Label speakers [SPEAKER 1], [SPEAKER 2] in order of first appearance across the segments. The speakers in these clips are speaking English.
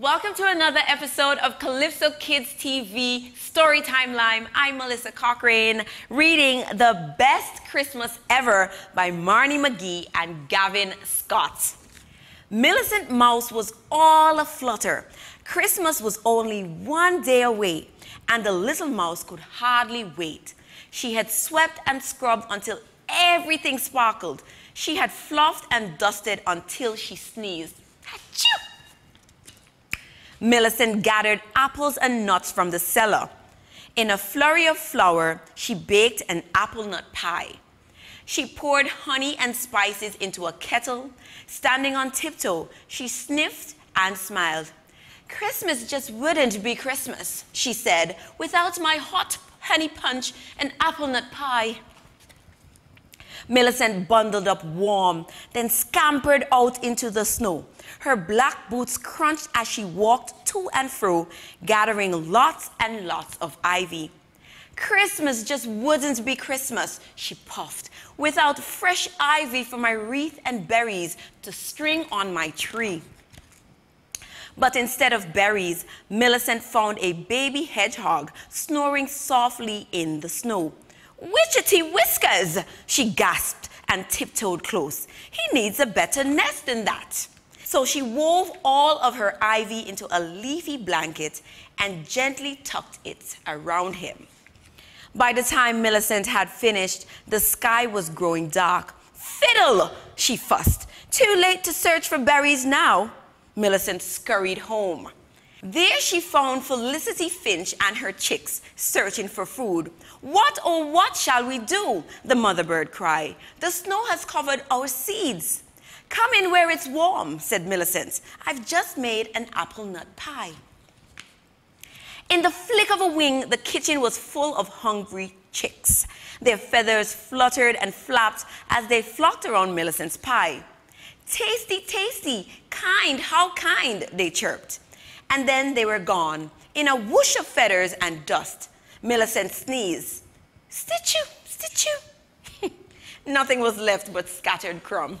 [SPEAKER 1] Welcome to another episode of Calypso Kids TV Storytime Lime. I'm Melissa Cochrane, reading The Best Christmas Ever by Marni McGee and Gavin Scott. Millicent Mouse was all aflutter. Christmas was only one day away, and the little mouse could hardly wait. She had swept and scrubbed until everything sparkled. She had fluffed and dusted until she sneezed. Achoo! Millicent gathered apples and nuts from the cellar. In a flurry of flour, she baked an apple nut pie. She poured honey and spices into a kettle. Standing on tiptoe, she sniffed and smiled. "Christmas just wouldn't be Christmas," she said, "without my hot honey punch and apple nut pie." Millicent bundled up warm, then scampered out into the snow. Her black boots crunched as she walked to and fro, gathering lots and lots of ivy. "Christmas just wouldn't be Christmas," she puffed, "without fresh ivy for my wreath and berries to string on my tree." But instead of berries, Millicent found a baby hedgehog snoring softly in the snow. "Witchetty whiskers!" she gasped and tiptoed close. "He needs a better nest than that." So she wove all of her ivy into a leafy blanket and gently tucked it around him. By the time Millicent had finished, the sky was growing dark. "Fiddle!" she fussed. "Too late to search for berries now." Millicent scurried home. There she found Felicity Finch and her chicks searching for food. "What, oh what shall we do?" the mother bird cried. "The snow has covered our seeds." "Come in where it's warm," said Millicent. "I've just made an apple nut pie." In the flick of a wing, the kitchen was full of hungry chicks. Their feathers fluttered and flapped as they flocked around Millicent's pie. "Tasty, tasty, kind, how kind," they chirped. And then they were gone, in a whoosh of feathers and dust. Millicent sneezed. "Stitchoo, stitchoo." Nothing was left but scattered crumb.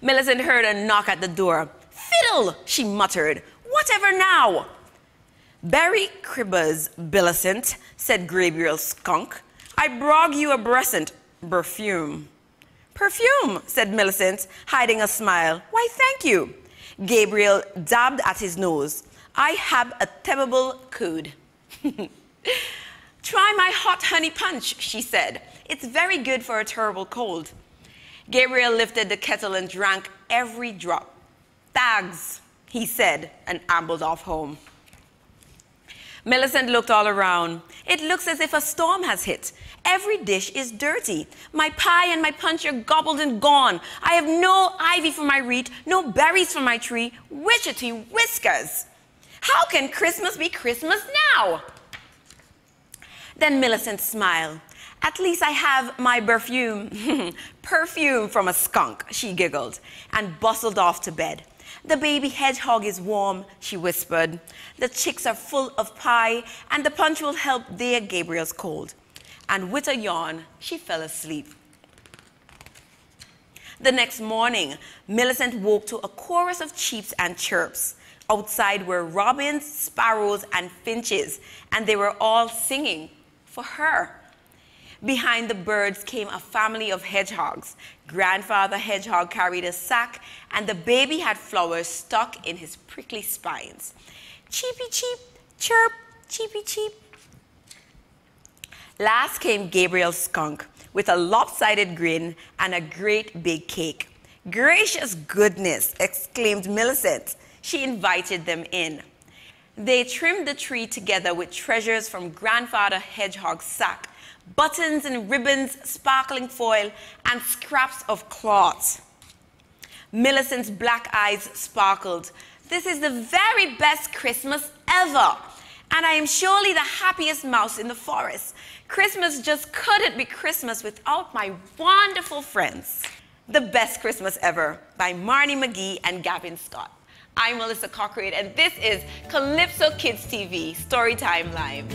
[SPEAKER 1] Millicent heard a knock at the door. "Fiddle," she muttered. "Whatever now?" "Berry cribbers, Millicent," said Gabriel Skunk. "I brog you a present, perfume." "Perfume," said Millicent, hiding a smile. "Why, thank you." Gabriel dabbed at his nose. "I have a terrible cold." "Try my hot honey punch," she said. "It's very good for a terrible cold." Gabriel lifted the kettle and drank every drop. "Thanks," he said, and ambled off home. Millicent looked all around. "It looks as if a storm has hit. Every dish is dirty. My pie and my punch are gobbled and gone. I have no ivy for my wreath, no berries for my tree. Witchetty whiskers! How can Christmas be Christmas now?" Then Millicent smiled. "At least I have my perfume." "Perfume from a skunk," she giggled, and bustled off to bed. "The baby hedgehog is warm," she whispered. "The chicks are full of pie, and the punch will help their Gabriel's cold." And with a yawn, she fell asleep. The next morning, Millicent woke to a chorus of cheeps and chirps. Outside were robins, sparrows, and finches, and they were all singing for her. Behind the birds came a family of hedgehogs. Grandfather Hedgehog carried a sack, and the baby had flowers stuck in his prickly spines. "Cheepy cheep, chirp, cheepy cheep." Last came Gabriel Skunk with a lopsided grin and a great big cake. "Gracious goodness," exclaimed Millicent. She invited them in. They trimmed the tree together with treasures from Grandfather Hedgehog's sack. Buttons and ribbons, sparkling foil, and scraps of cloth. Millicent's black eyes sparkled. "This is the very best Christmas ever, and I am surely the happiest mouse in the forest. Christmas just couldn't be Christmas without my wonderful friends." The Best Christmas Ever by Marni McGee and Gavin Scott. I'm Melissa Cochrane, and this is Calypso Kids TV Storytime Lime.